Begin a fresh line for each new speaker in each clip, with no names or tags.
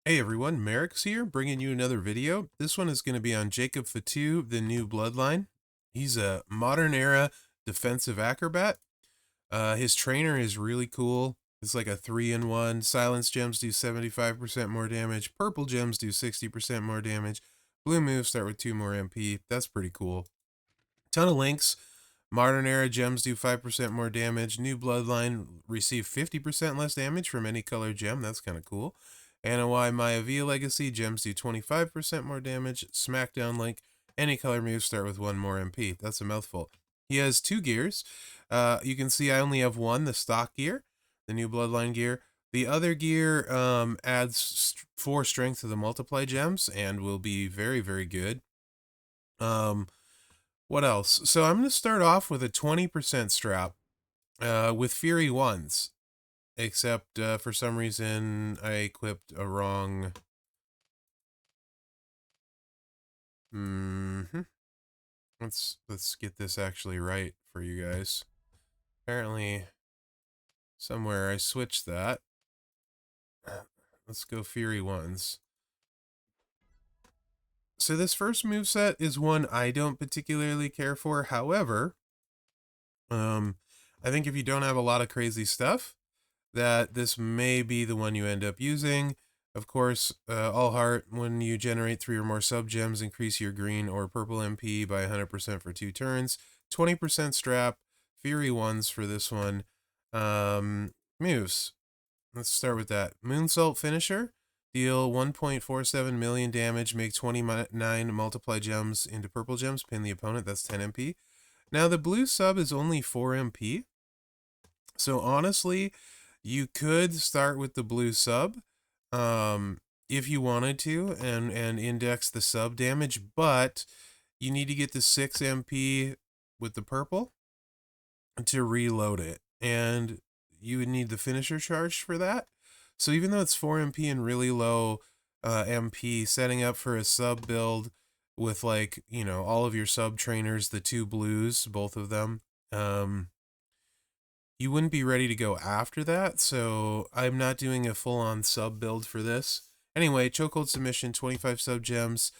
Hey everyone, Mherex here, bringing you another video. This one is going to be on Jacob Fatu, the new bloodline. He's a modern era defensive acrobat. His trainer is really cool. It's like a 3-in-1. Silence gems do 75% more damage. Purple gems do 60% more damage. Blue moves start with 2 more MP. That's pretty cool. Ton of links. Modern era gems do 5% more damage. New bloodline receive 50% less damage from any color gem. That's kind of cool. Anawai Maya V Legacy gems do 25% more damage. Smackdown link, any color moves start with 1 more MP. That's a mouthful. He has 2 gears. You can see I only have one, the stock gear, the new bloodline gear. The other gear adds 4 strength to the multiply gems and will be very, very good. What else? So I'm going to start off with a 20% strap with Fury 1s. Except for some reason I equipped a wrong... Let's get this actually right for you guys. Apparently somewhere I switched that. Let's go Fury 1s. So this first moveset is one I don't particularly care for. However, I think if you don't have a lot of crazy stuff, that this may be the one you end up using. Of course, all heart, when you generate 3 or more sub gems, increase your green or purple MP by 100% for 2 turns. 20% strap, Fury 1s for this one. Moves. Let's start with that. Moonsault Finisher. Deal 1.47 million damage, make 29 multiply gems into purple gems, pin the opponent, that's 10 MP. Now the blue sub is only 4 MP. So honestly, you could start with the blue sub if you wanted to and index the sub damage, but you need to get to 6 MP with the purple to reload it. And you would need the finisher charge for that. So even though it's 4 MP and really low MP, setting up for a sub build with, like, you know, all of your sub trainers, the 2 blues, both of them, you wouldn't be ready to go after that, so I'm not doing a full-on sub build for this. Anyway, chokehold submission, 25 sub gems,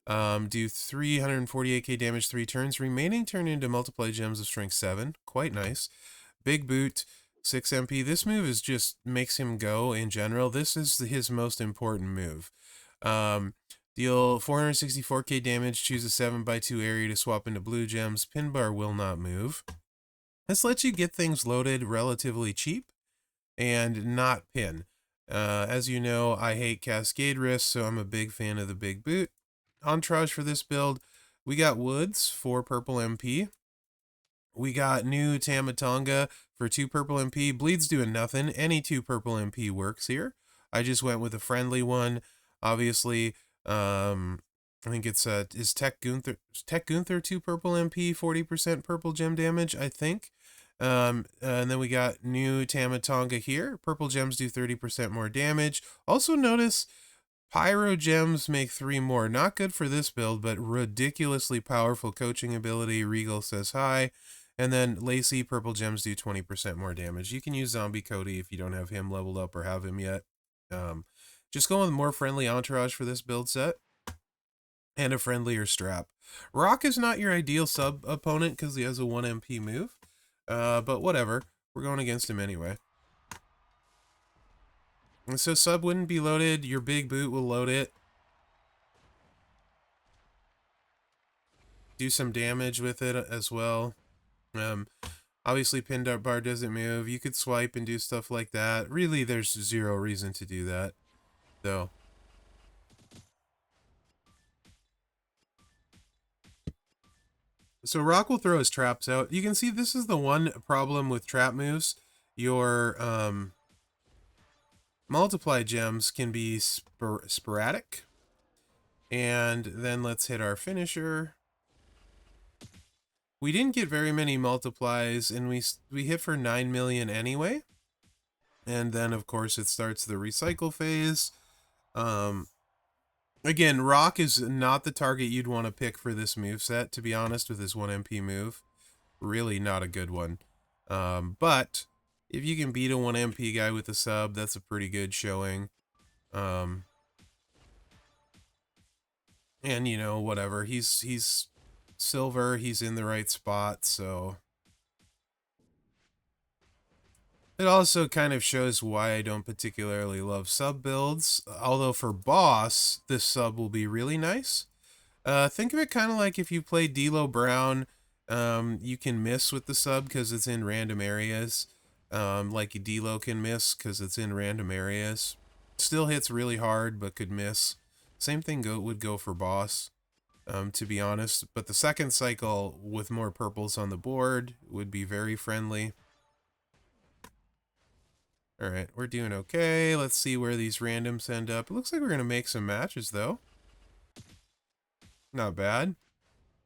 do 348k damage 3 turns, remaining turn into multiply gems of strength 7, quite nice. Big boot, 6 MP. This move is just makes him go in general. This is his most important move. Deal 464k damage, choose a 7x2 area to swap into blue gems. Pin bar will not move. This lets you get things loaded relatively cheap and not pin. As you know, I hate cascade risks, so I'm a big fan of the big boot. Entourage for this build, we got Woods for purple MP. We got new Tamatonga for 2 purple MP. Bleed's doing nothing. Any 2 purple MP works here. I just went with a friendly one. Obviously, I think it's is Tech Gunther 2 purple MP, 40% purple gem damage, I think. And then we got new Tamatonga here. Purple gems do 30% more damage. Also notice Pyro gems make 3 more. Not good for this build, but ridiculously powerful coaching ability. Regal says hi. And then Lacey, purple gems do 20% more damage. You can use Zombie Cody if you don't have him leveled up or have him yet. Just go with more friendly entourage for this build set. And a friendlier strap. Rock is not your ideal sub opponent because he has a 1 MP move. But whatever. We're going against him anyway. And so sub wouldn't be loaded. Your big boot will load it. Do some damage with it as well. Obviously pin bar doesn't move. You could swipe and do stuff like that. Really, there's 0 reason to do that, though. So Rock will throw his traps out. You can see this is the one problem with trap moves. Your multiply gems can be sporadic. And then let's hit our finisher. We didn't get very many multiplies, and we hit for 9 million anyway. And then, of course, it starts the recycle phase. Again, Rock is not the target you'd want to pick for this moveset, to be honest, with his 1 MP move. Really not a good one. But if you can beat a 1 MP guy with a sub, that's a pretty good showing. And you know, whatever. He's silver, he's in the right spot, so it also kind of shows why I don't particularly love sub builds. Although for boss, this sub will be really nice. Think of it kind of like if you play D'Lo Brown, you can miss with the sub because it's in random areas. Like D'Lo can miss because it's in random areas. Still hits really hard, but could miss. Same thing would go for boss, to be honest. But the second cycle with more purples on the board would be very friendly. All right, we're doing okay. Let's see where these randoms end up. It looks like we're going to make some matches, though. Not bad.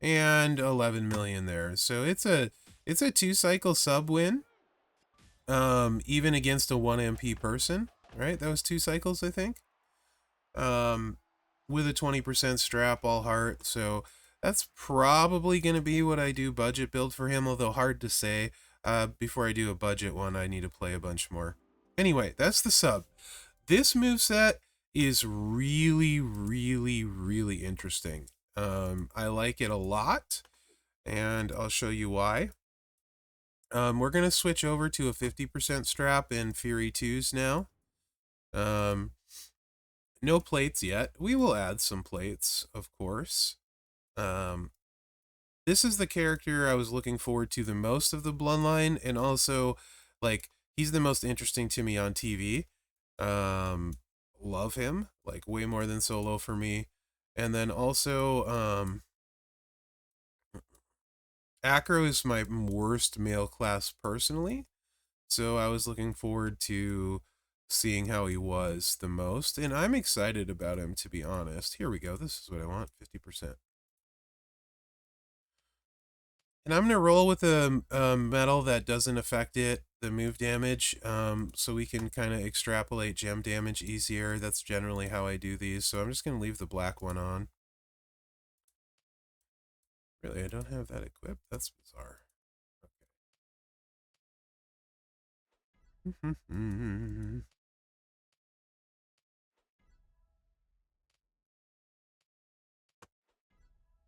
And 11 million there. So it's a 2-cycle sub win. Even against a 1 MP person, right? That was 2 cycles, I think. With a 20% strap, all heart. So that's probably going to be what I do budget build for him, although hard to say. Before I do a budget one, I need to play a bunch more. Anyway, that's the sub. This moveset is really, really, really interesting. I like it a lot, and I'll show you why. We're going to switch over to a 50% strap in Fury 2s now. No plates yet. We will add some plates, of course. This is the character I was looking forward to the most of the Bloodline, and also, like, he's the most interesting to me on TV. Love him, like, way more than Solo for me. And then also, Acro is my worst male class personally. So I was looking forward to seeing how he was the most, and I'm excited about him, to be honest. Here we go. This is what I want, 50%. And I'm going to roll with a metal that doesn't affect it, the move damage, so we can kind of extrapolate gem damage easier. That's generally how I do these, so I'm just going to leave the black one on. Really, I don't have that equipped? That's bizarre. Okay.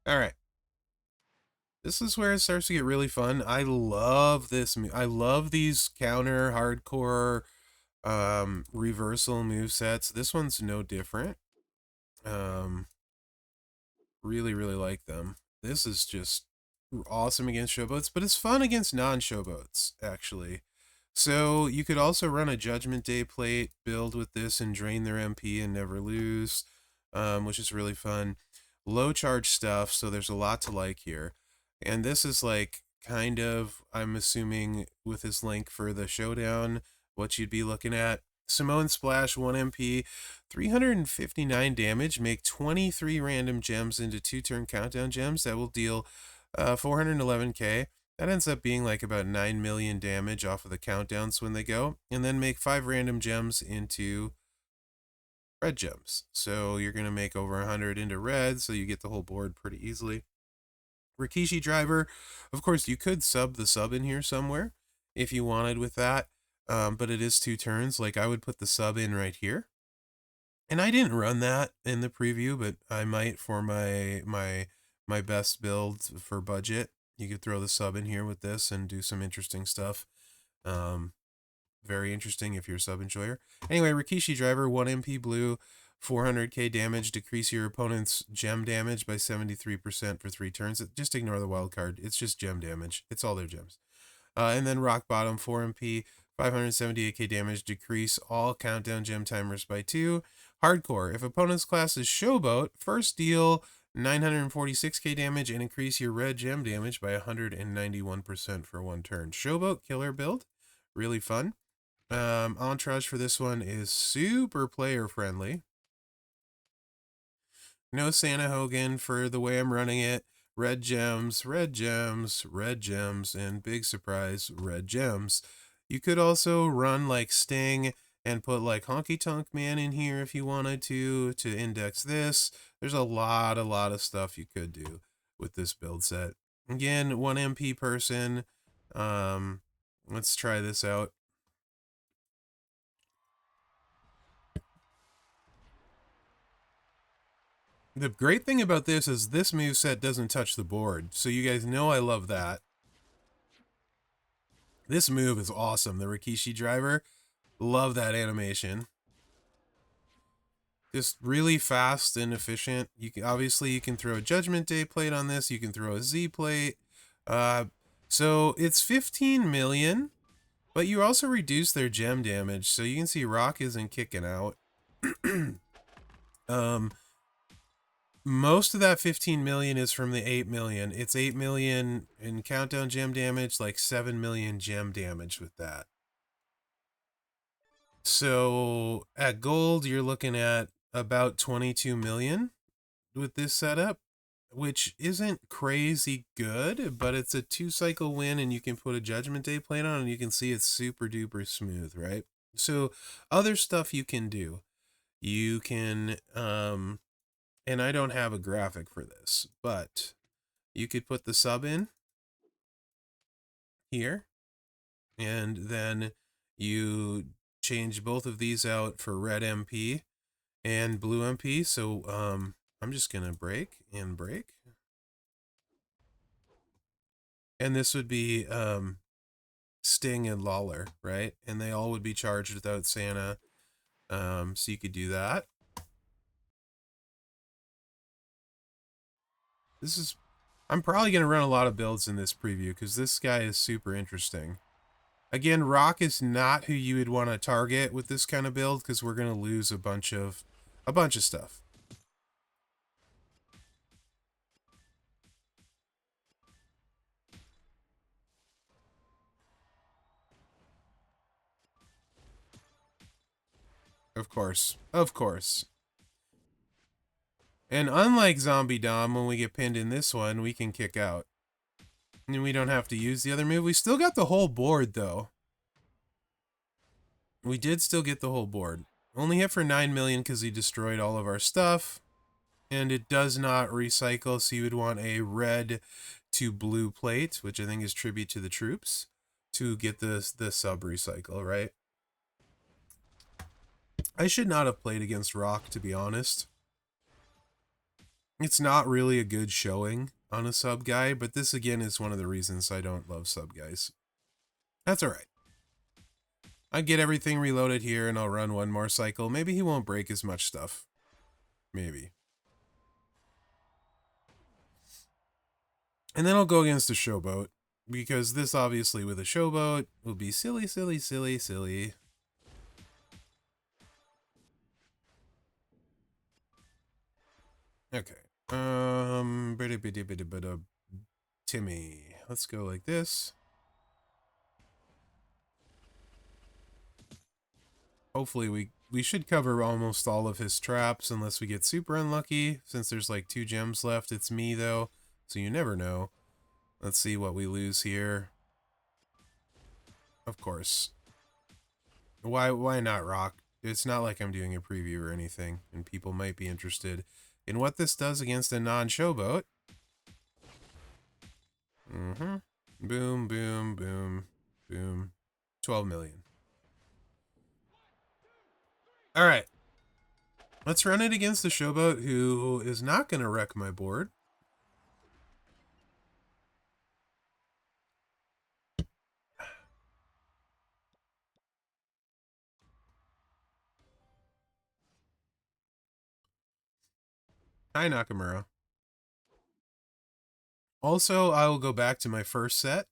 All right. This is where it starts to get really fun. I love this. I love these counter hardcore reversal move sets. This one's no different. Really, really like them. This is just awesome against showboats, but it's fun against non-showboats, actually. So you could also run a Judgment Day plate, build with this, and drain their MP and never lose, which is really fun. Low charge stuff, so there's a lot to like here. And this is like kind of, I'm assuming, with his link for the showdown, what you'd be looking at. Samoan Splash, 1 MP, 359 damage, make 23 random gems into 2-turn countdown gems. That will deal 411k. That ends up being like about 9 million damage off of the countdowns when they go. And then make 5 random gems into red gems. So you're going to make over 100 into red, so you get the whole board pretty easily. Rikishi Driver, of course, you could sub the sub in here somewhere if you wanted with that. But it is 2 turns. Like, I would put the sub in right here. And I didn't run that in the preview, but I might for my best build for budget. You could throw the sub in here with this and do some interesting stuff. Very interesting if you're a sub enjoyer. Anyway, Rikishi Driver, 1 MP blue, 400k damage, decrease your opponent's gem damage by 73% for 3 turns. Just ignore the wild card. It's just gem damage. It's all their gems. And then Rock Bottom, 4 MP, 578k damage, decrease all countdown gem timers by 2. Hardcore, if opponent's class is Showboat, first deal 946k damage and increase your red gem damage by 191% for 1 turn. Showboat killer build, really fun. Entourage for this one is super player friendly. No Santa Hogan for the way I'm running it. Red gems, red gems, red gems, and big surprise, red gems. You could also run like Sting and put like Honky Tonk Man in here if you wanted to index this. There's a lot of stuff you could do with this build set. Again, 1 MP person. Let's try this out. The great thing about this is this moveset doesn't touch the board, so you guys know I love that. This move is awesome. The Rikishi driver, love that animation. Just really fast and efficient. You can obviously you can throw a Judgment Day plate on this. You can throw a Z plate. So it's 15 million, but you also reduce their gem damage. So you can see Rock isn't kicking out. Most of that 15 million is from the 8 million. It's 8 million in countdown gem damage, like 7 million gem damage with that. So at gold, you're looking at about 22 million with this setup, which isn't crazy good, but it's a 2-cycle win and you can put a Judgment Day plate on and you can see it's super duper smooth, right? So other stuff you can do. You can, and I don't have a graphic for this, but you could put the sub in here, and then you change both of these out for red MP and blue MP. So I'm just gonna break and break, and this would be Sting and Lawler, right? And they all would be charged without Santa. So you could do that. This is, I'm probably gonna run a lot of builds in this preview because this guy is super interesting. Again, Rock is not who you would want to target with this kind of build because we're gonna lose a bunch of stuff. Of course. Of course. And unlike Zombie Dom, when we get pinned in this one, we can kick out. And we don't have to use the other move. We still got the whole board, though. We did still get the whole board. Only hit for 9 million because he destroyed all of our stuff. And it does not recycle, so you would want a red to blue plate, which I think is tribute to the troops, to get the sub recycle, right? I should not have played against Rock, to be honest. It's not really a good showing on a sub guy, but this again is one of the reasons I don't love sub guys. That's alright. I get everything reloaded here and I'll run one more cycle. Maybe he won't break as much stuff. Maybe. And then I'll go against the Showboat, because this obviously with a Showboat will be silly, silly, silly, silly. Okay. Timmy. Let's go like this. Hopefully we should cover almost all of his traps unless we get super unlucky. Since there's like 2 gems left, it's me though, so you never know. Let's see what we lose here. Of course. Why not Rock? It's not like I'm doing a preview or anything, and people might be interested in what this does against a non-Showboat. Boom, boom, boom, boom. 12 million. All right. Let's run it against the Showboat, who is not going to wreck my board. Hi, Nakamura. Also, I will go back to my first set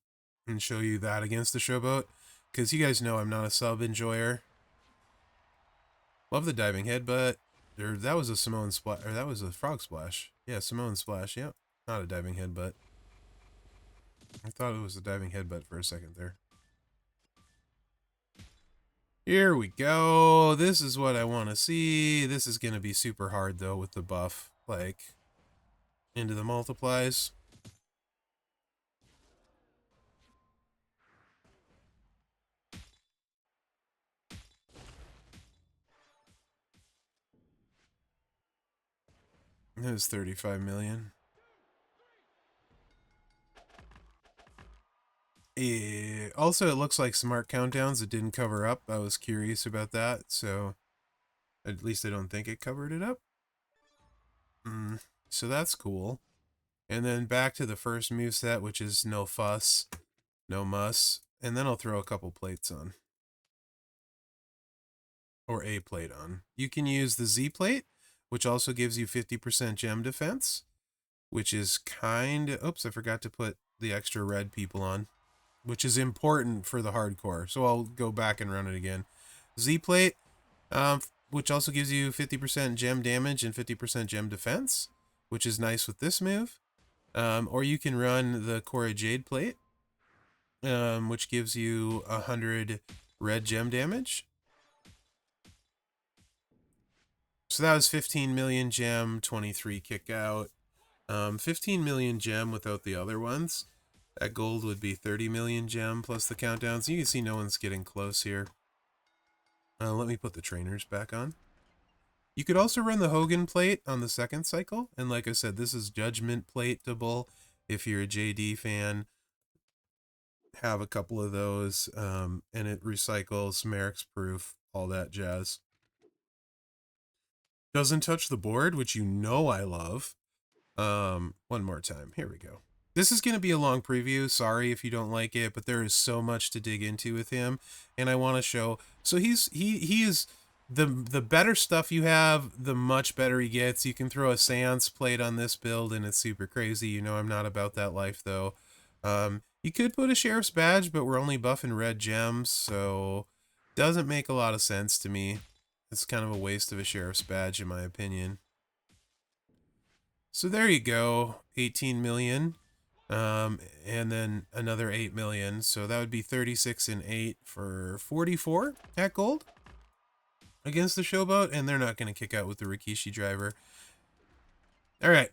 and show you that against the Showboat, because you guys know I'm not a sub enjoyer. Love the diving headbutt. That was a Samoan splash, or that was a frog splash. Yeah, Samoan splash. Yep, not a diving headbutt. I thought it was a diving headbutt for a second there. Here we go. This is what I want to see. This is going to be super hard, though, with the buff. Like, into the multiplies. It was 35 million. Also, it looks like smart countdowns. It didn't cover up. I was curious about that, so at least I don't think it covered it up. So that's cool. And then back to the first moveset, which is no fuss, no muss. And then I'll throw a couple plates on. Or a plate on. You can use the Z plate, which also gives you 50% gem defense, which is kind of... Oops, I forgot to put the extra red people on, which is important for the hardcore. So I'll go back and run it again. Z plate, which also gives you 50% gem damage and 50% gem defense, which is nice with this move. Or you can run the Cora Jade plate, which gives you 100 red gem damage. So that was 15 million gem, 23 kick out. 15 million gem without the other ones. That gold would be 30 million gem plus the countdowns. You can see no one's getting close here. Let me put the trainers back on. You could also run the Hogan plate on the second cycle. And like I said, this is judgment plateable. If you're a JD fan, have a couple of those. And it recycles, Mherex proof, all that jazz. Doesn't touch the board, which you know I love. One more time. Here we go. This is going to be a long preview. Sorry if you don't like it, but there is so much to dig into with him, and I want to show. So he is the better stuff you have, the much better he gets. You can throw a seance plate on this build, and it's super crazy. You know I'm not about that life though. You could put a sheriff's badge, but we're only buffing red gems, so doesn't make a lot of sense to me. It's kind of a waste of a sheriff's badge in my opinion. So there you go, 18 million. And then another 8 million. So that would be 36 and 8 for 44 at gold against the Showboat. And they're not going to kick out with the Rikishi driver. All right.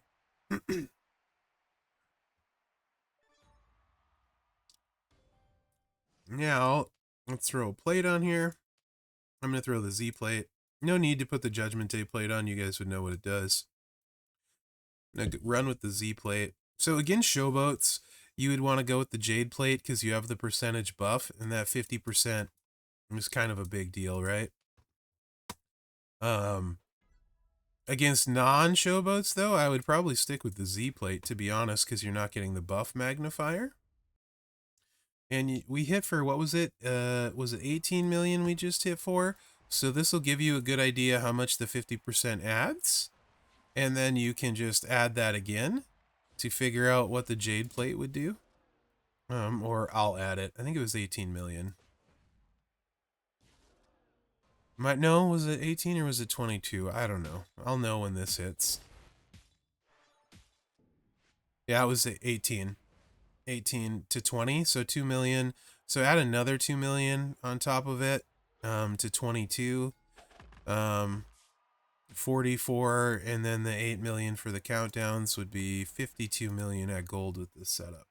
Now, let's throw a plate on here. I'm going to throw the Z plate. No need to put the Judgment Day plate on. You guys would know what it does. Now, run with the Z plate. So against Showboats, you would want to go with the Jade plate because you have the percentage buff, and that 50% is kind of a big deal, right? Against non-Showboats, though, I would probably stick with the Z plate, to be honest, because you're not getting the buff magnifier. And we hit for, what was it? Was it 18 million we just hit for? So this will give you a good idea how much the 50% adds. And then you can just add that again to figure out what the Jade plate would do. Or I'll add it. I think it was 18 million. No, was it 18 or was it 22? I don't know. I'll know when this hits. Yeah, it was 18. 18 to 20, so 2 million. So add another 2 million on top of it, to 22. 44, and then the 8 million for the countdowns would be 52 million at gold with this setup.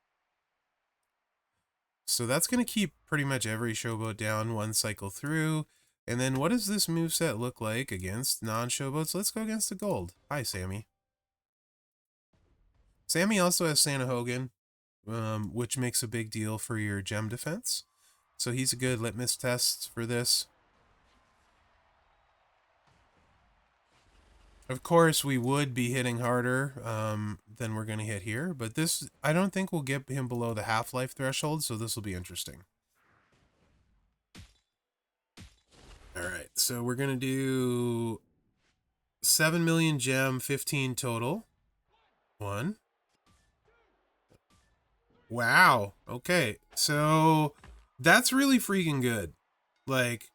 So that's going to keep pretty much every Showboat down one cycle through. And then what does this moveset look like against non-Showboats? Let's go against the gold. Hi, Sammy. Sammy also has Santa Hogan, which makes a big deal for your gem defense. So he's a good litmus test for this. Of course, we would be hitting harder than we're going to hit here, but this, I don't think we'll get him below the half-life threshold, so this will be interesting. All right, so we're going to do 7 million gem, 15 total. 1. Wow. Okay, so that's really freaking good. Like,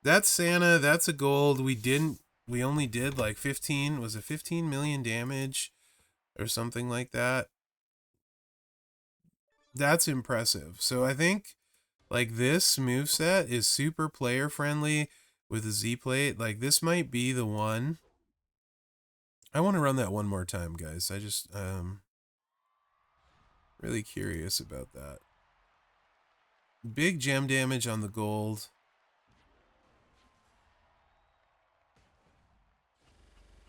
that's Santa, that's a gold. We only did like 15, was it 15 million damage or something like that? That's impressive. So I think like this moveset is super player friendly with a Z plate. Like this might be the one. I want to run that one more time, guys. I just really curious about that. Big gem damage on the gold.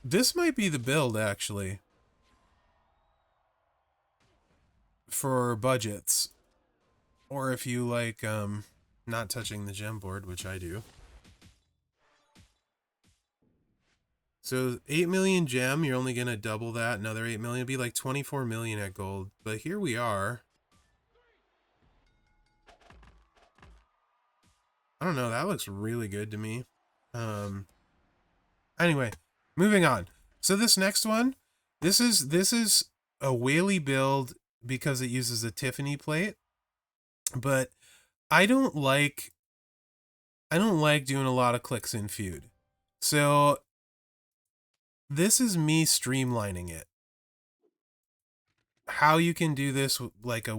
This might be the build actually for budgets. Or if you like not touching the gem board, which I do. So 8 million gem, you're only going to double that. Another 8 million, it'd be like 24 million at gold. But here we are. I don't know, that looks really good to me. Anyway, moving on. So this next one, this is a whaley build because it uses a Tiffany plate. But I don't like doing a lot of clicks in feud. So this is me streamlining it. How you can do this like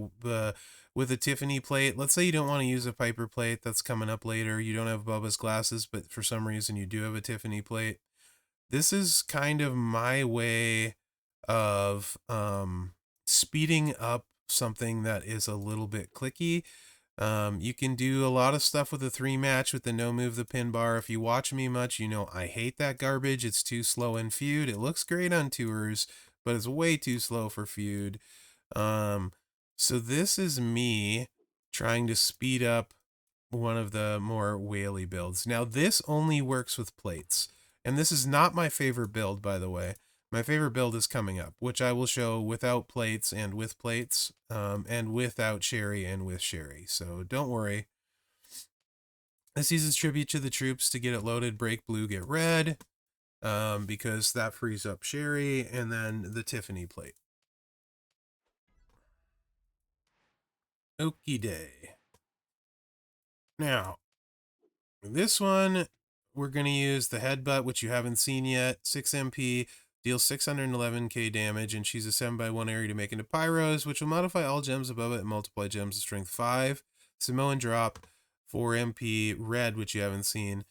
with a Tiffany plate. Let's say you don't want to use a Piper plate, that's coming up later. You don't have Bubba's glasses, but for some reason you do have a Tiffany plate. This is kind of my way of speeding up something that is a little bit clicky. You can do a lot of stuff with a 3 match with the no move the pin bar. If you watch me much, you know I hate that garbage. It's too slow in feud. It looks great on tours, but it's way too slow for feud. So this is me trying to speed up one of the more whaley builds. Now this only works with plates, and this is not my favorite build, by the way. My favorite build is coming up, which I will show without plates and with plates, and without Sherry and with Sherry. So don't worry. This uses tribute to the troops to get it loaded, break blue, get red, because that frees up Sherry, and then the Tiffany plate. Okie day. Now, this one, we're going to use the headbutt, which you haven't seen yet. 6 MP, deals 611k damage, and she's a 7x1 area to make into pyros, which will modify all gems above it and multiply gems of strength 5. Samoan drop, 4 MP, red, which you haven't seen.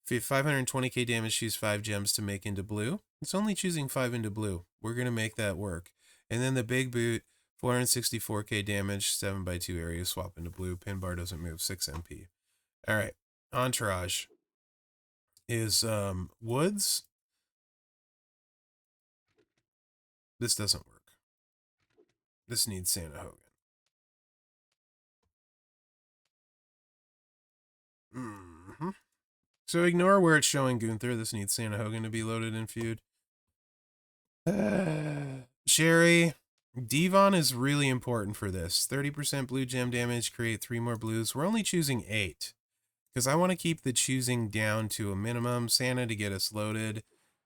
520k damage, she's 5 gems to make into blue. It's only choosing 5 into blue. We're going to make that work. And then the big boot, 464k damage, 7x2 area, swap into blue. Pin bar doesn't move, 6 MP. All right. Entourage is Woods. This doesn't work. This needs Santa Hogan. So ignore where it's showing Gunther. This needs Santa Hogan to be loaded in feud. Sherry. Devon is really important for this. 30% blue gem damage, create 3 more blues. We're only choosing 8. Because I want to keep the choosing down to a minimum. Santa to get us loaded.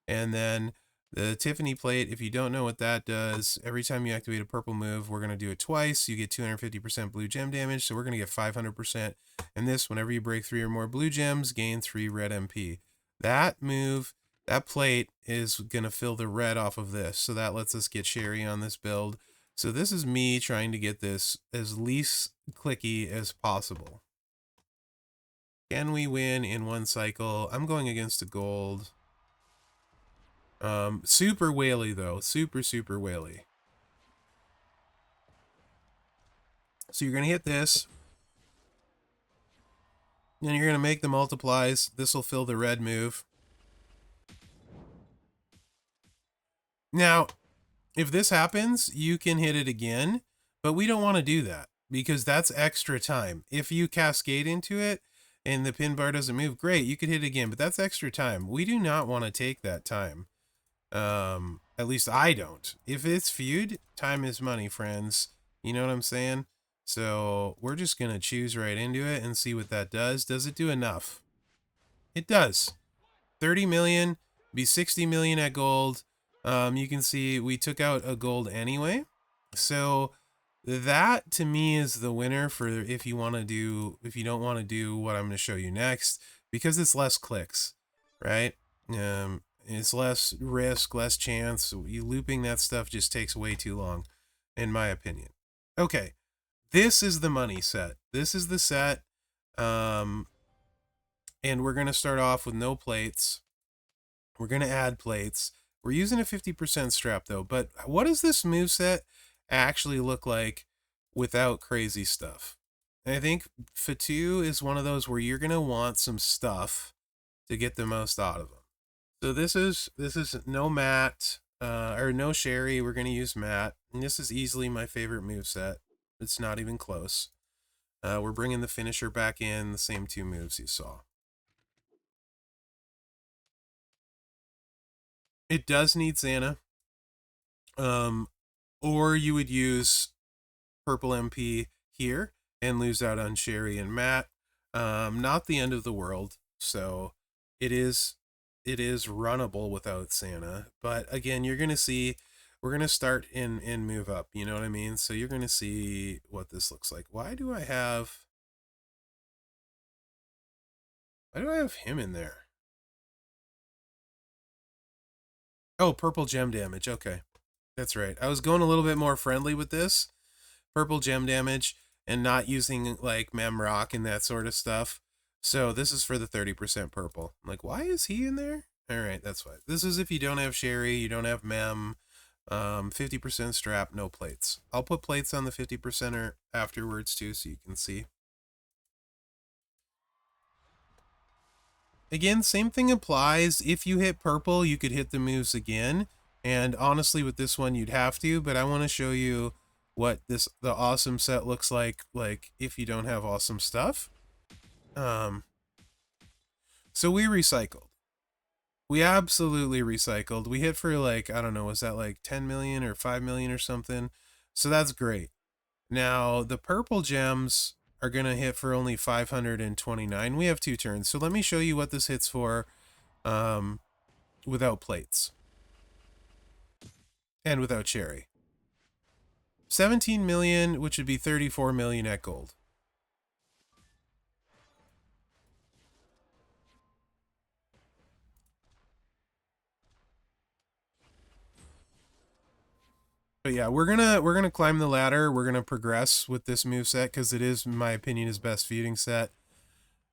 And then the Tiffany plate, if you don't know what that does, every time you activate a purple move, we're going to do it twice. You get 250% blue gem damage, so we're going to get 500%. And this, whenever you break 3 or more blue gems, gain 3 red MP. That move, that plate is going to fill the red off of this, so that lets us get Sherry on this build. So this is me trying to get this as least clicky as possible. Can we win in one cycle? I'm going against a gold. Super whaley though. Super whaley. So you're going to hit this. Then you're going to make the multiplies. This will fill the red move. Now, if this happens, you can hit it again. But we don't want to do that because that's extra time. If you cascade into it and the pin bar doesn't move, great, you could hit it again. But that's extra time. We do not want to take that time. At least I don't. If it's feud, time is money, friends. You know what I'm saying? So we're just going to choose right into it and see what that does. Does it do enough? It does. 30 million, be 60 million at gold. You can see we took out a gold anyway. So that to me is the winner for if you want to do, if you don't want to do what I'm going to show you next, because it's less clicks, right? It's less risk, less chance. You looping that stuff just takes way too long, in my opinion. Okay, this is the money set. This is the set. And we're going to start off with no plates. We're going to add plates. We're using a 50% strap though, but what does this moveset actually look like without crazy stuff? And I think Fatu is one of those where you're going to want some stuff to get the most out of them. So this is no Matt, or no Sherry. We're going to use Matt. And this is easily my favorite moveset. It's not even close. We're bringing the finisher back in, the same 2 moves you saw. It does need Santa. Or you would use purple MP here and lose out on Sherry and Matt. Not the end of the world. So it is runnable without Santa. But again, you're gonna see we're gonna start in move up. You know what I mean? So you're gonna see what this looks like. Why do I have him in there? Oh, purple gem damage. Okay. That's right. I was going a little bit more friendly with this. Purple gem damage and not using like Mherex and that sort of stuff. So this is for the 30% purple. I'm like, why is he in there? All right, that's fine. This is if you don't have Sherry, you don't have Mem, 50% strap, no plates. I'll put plates on the 50%er afterwards too, so you can see. Again, same thing applies. If you hit purple, you could hit the moves again. And honestly, with this one, you'd have to, but I want to show you what the awesome set looks like if you don't have awesome stuff. So we recycled. We absolutely recycled. We hit for like, I don't know, was that like 10 million or 5 million or something? So that's great. Now, the purple gems are going to hit for only 529. We have 2 turns. So let me show you what this hits for without plates. And without Cherry. 17 million, which would be 34 million at gold. But yeah, we're gonna climb the ladder. We're gonna progress with this moveset because it is, in my opinion, his best feuding set.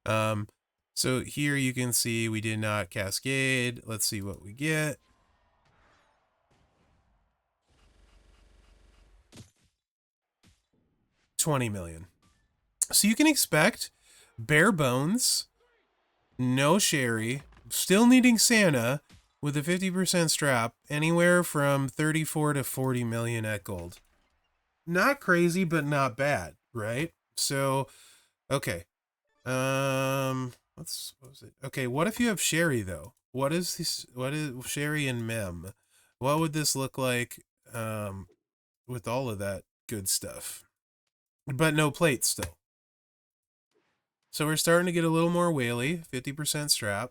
So here you can see we did not cascade. Let's see what we get. $20 million. So you can expect bare bones, no Sherry, still needing Santa, with a 50% strap, anywhere from 34 to 40 million at gold. Not crazy, but not bad, right? So, okay. What was it? Okay, what if you have Sherry though? What is this? What is Sherry and Mem? What would this look like with all of that good stuff? But no plates still. So we're starting to get a little more whaley, 50% strap.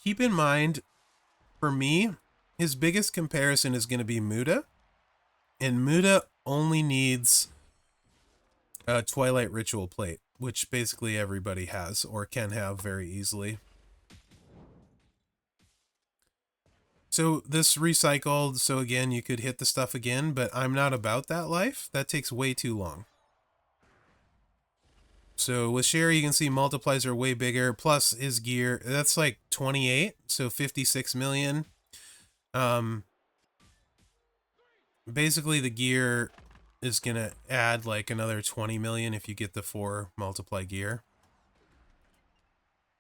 Keep in mind, for me, his biggest comparison is going to be Muda. And Muda only needs a Twilight Ritual plate, which basically everybody has or can have very easily. So this recycled, so again, you could hit the stuff again, but I'm not about that life. That takes way too long. So with Sherry, you can see multiplies are way bigger, plus his gear, that's like 28, so 56 million. Basically the gear is going to add like another 20 million if you get the 4 multiply gear.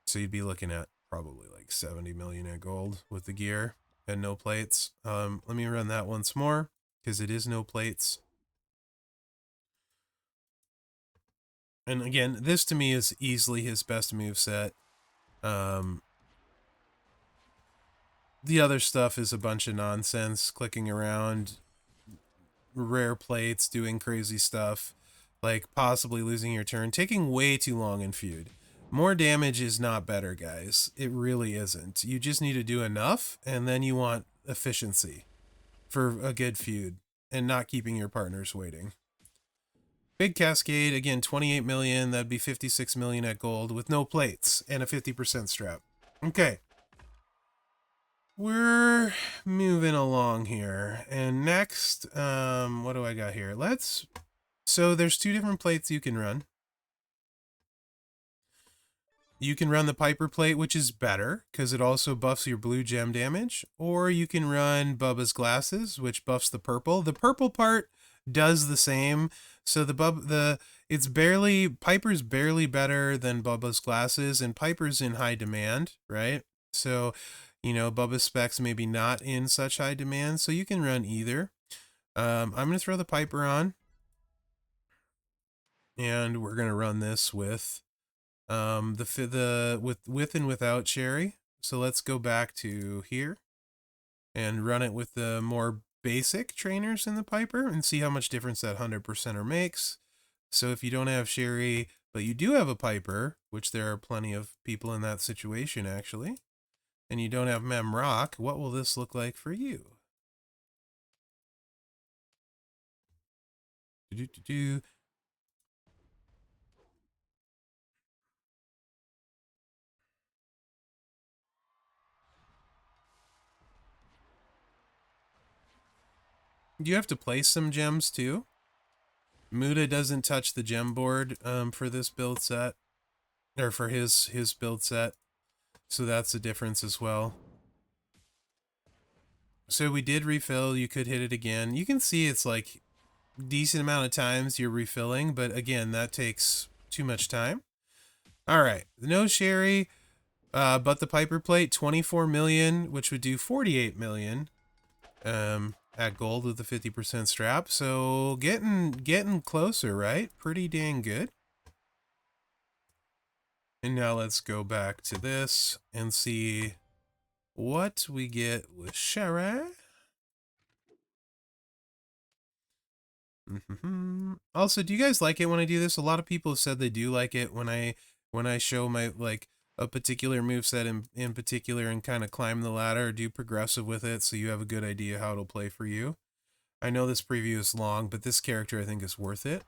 So you'd be looking at probably like 70 million at gold with the gear and no plates. Let me run that once more because it is no plates. And again, this to me is easily his best moveset. The other stuff is a bunch of nonsense, clicking around, rare plates, doing crazy stuff, like possibly losing your turn, taking way too long in feud. More damage is not better, guys. It really isn't. You just need to do enough, and then you want efficiency for a good feud and not keeping your partners waiting. Big Cascade, again, 28 million. That'd be 56 million at gold with no plates and a 50% strap. Okay. We're moving along here. And next, what do I got here? So there's 2 different plates you can run. You can run the Piper plate, which is better because it also buffs your blue gem damage, or you can run Bubba's glasses, which buffs the purple. The purple part does the same. So Piper's barely better than Bubba's glasses, and Piper's in high demand, right? So, you know, Bubba's specs maybe not in such high demand, so you can run either. I'm going to throw the Piper on, and we're going to run this with with and without cherry. So let's go back to here and run it with the more basic trainers in the Piper and see how much difference that 100%er makes. So if you don't have Sherry, but you do have a Piper, which there are plenty of people in that situation actually, and you don't have Mherex, what will this look like for you? Do-do-do-do. You have to place some gems too. Muda doesn't touch the gem board for this build set, or for his build set, so that's a difference as well. So we did refill. You could hit it again. You can see it's like decent amount of times you're refilling, but again, that takes too much time. All right, no Sherry, but the Piper plate, 24 million, which would do 48 million. At gold with the 50% strap, so getting closer, right? Pretty dang good. And now let's go back to this and see what we get with Sherry. Also, do you guys like it when I do this? A lot of people have said they do like it when I show my like a particular moveset in particular and kind of climb the ladder or do progressive with it, so you have a good idea how it'll play for you. I know this preview is long, but this character I think is worth it.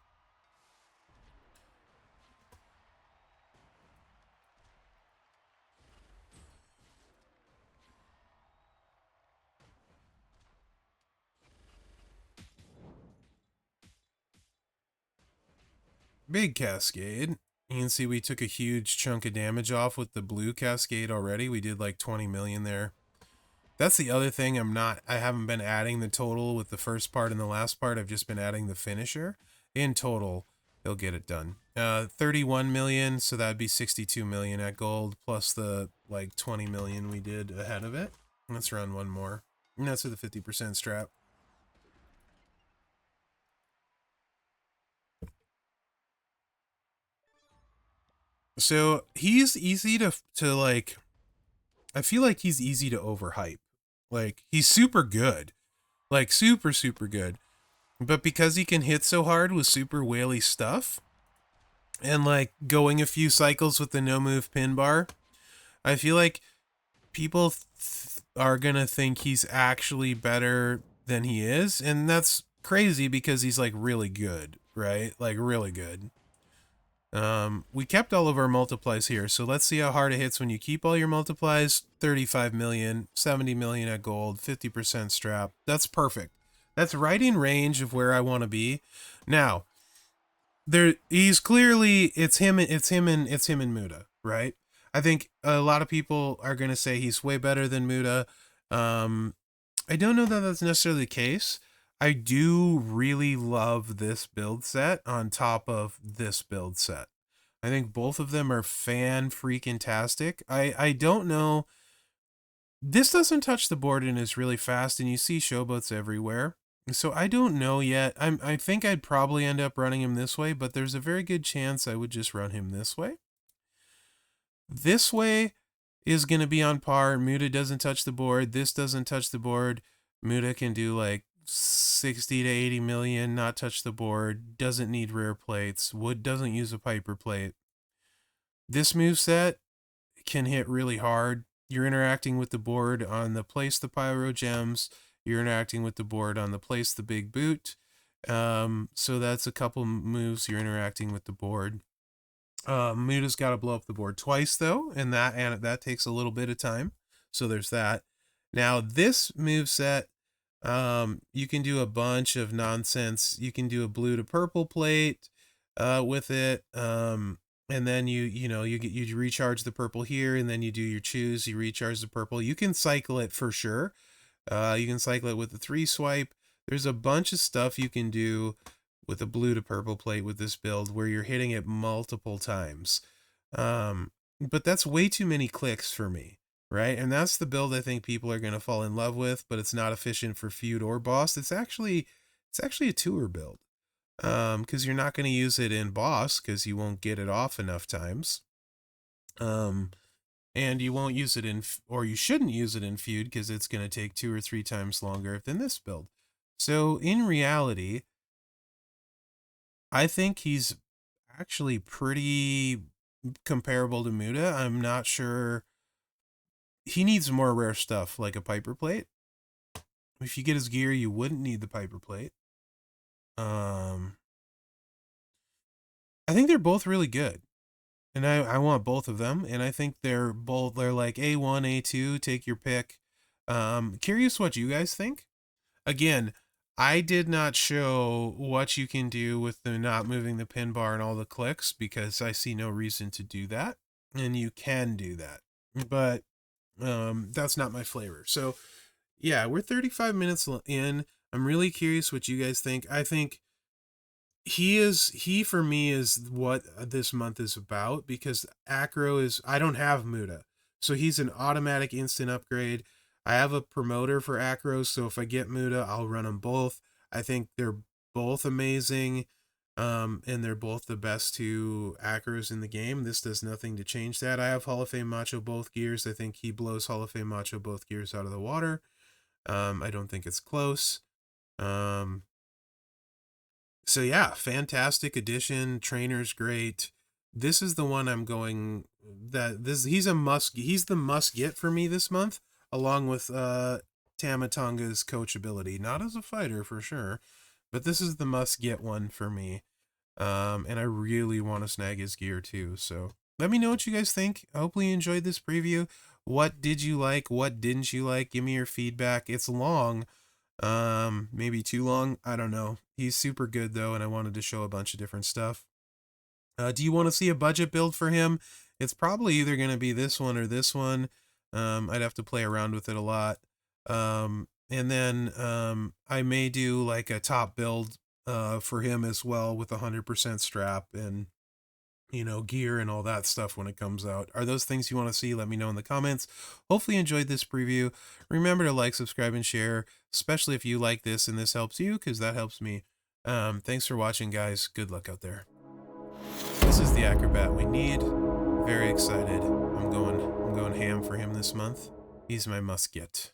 Big cascade. You can see we took a huge chunk of damage off with the blue cascade already. We did like 20 million there. That's the other thing I haven't been adding the total with the first part and the last part. I've just been adding the finisher. In total, they'll get it done. 31 million, so that'd be 62 million at gold, plus the like 20 million we did ahead of it. Let's run one more. And that's with the 50% strap. So he's easy to like, I feel like he's easy to overhype. Like, he's super good. Like, super, super good. But because he can hit so hard with super whaley stuff, and like going a few cycles with the no move pin bar, I feel like people are gonna think he's actually better than he is, and that's crazy because he's like really good, right? Like really good. We kept all of our multiplies here, so let's see how hard it hits when you keep all your multiplies. 35 million, 70 million at gold, 50% strap. That's perfect. That's right in range of where I want to be. Now, he's clearly it's him and Muda, right? I think a lot of people are going to say he's way better than Muda. I don't know that that's necessarily the case. I do really love this build set on top of this build set. I think both of them are fan-freaking-tastic. I don't know. This doesn't touch the board and is really fast, and you see showboats everywhere. So I don't know yet. I think I'd probably end up running him this way, but there's a very good chance I would just run him this way. This way is going to be on par. Muda doesn't touch the board. This doesn't touch the board. Muda can do like 60 to 80 million, not touch the board, doesn't need rare plates, wood doesn't use a Piper plate. This moveset can hit really hard. You're interacting with the board on the place the pyro gems, you're interacting with the board on the place the big boot. So that's a couple moves you're interacting with the board. Muda's got to blow up the board twice though, and that takes a little bit of time. So there's that. Now this moveset, you can do a bunch of nonsense. You can do a blue to purple plate with it. And then you recharge the purple here, and then you do your choose, you recharge the purple. You can cycle it for sure. You can cycle it with the 3 swipe. There's a bunch of stuff you can do with a blue to purple plate with this build where you're hitting it multiple times. But that's way too many clicks for me, right? And that's the build I think people are going to fall in love with, but it's not efficient for feud or boss. It's actually a tour build. Because you're not going to use it in boss because you won't get it off enough times. And you won't use it in, or you shouldn't use it in feud because it's going to take 2 or 3 times longer than this build. So in reality, I think he's actually pretty comparable to Muda. I'm not sure. He needs more rare stuff like a Piper plate. If you get his gear, you wouldn't need the Piper plate. I think they're both really good. And I want both of them. And I think they're like A1, A2, take your pick. Curious what you guys think. Again, I did not show what you can do with the not moving the pin bar and all the clicks because I see no reason to do that. And you can do that. But that's not my flavor. So yeah, we're 35 minutes in. I'm really curious what you guys think. I think he for me is what this month is about, because Acro is, I don't have Muda, so he's an automatic instant upgrade. I have a promoter for Acros, so if I get Muda, I'll run them both. I think they're both amazing, and they're both the best two Acros in the game. This does nothing to change that. I have Hall of Fame Macho both gears. I think he blows Hall of Fame Macho both gears out of the water. I don't think it's close. So yeah, fantastic addition. Trainer's great. This is the one I'm going, that this, he's the must get for me this month, along with Tamatonga's coach ability. Not as a fighter for sure, but this is the must get one for me. And I really want to snag his gear too. So let me know what you guys think. I hope you enjoyed this preview. What did you like? What didn't you like? Give me your feedback. It's long. Maybe too long. I don't know. He's super good though, and I wanted to show a bunch of different stuff. Do you want to see a budget build for him? It's probably either going to be this one or this one. I'd have to play around with it a lot. And then I may do like a top build for him as well with 100% strap and, you know, gear and all that stuff when it comes out. Are those things you want to see? Let me know in the comments. Hopefully you enjoyed this preview. Remember to like, subscribe, and share, especially if you like this and this helps you, because that helps me. Thanks for watching, guys. Good luck out there. This is the Acrobat we need. Very excited. I'm going ham for him this month. He's my must get.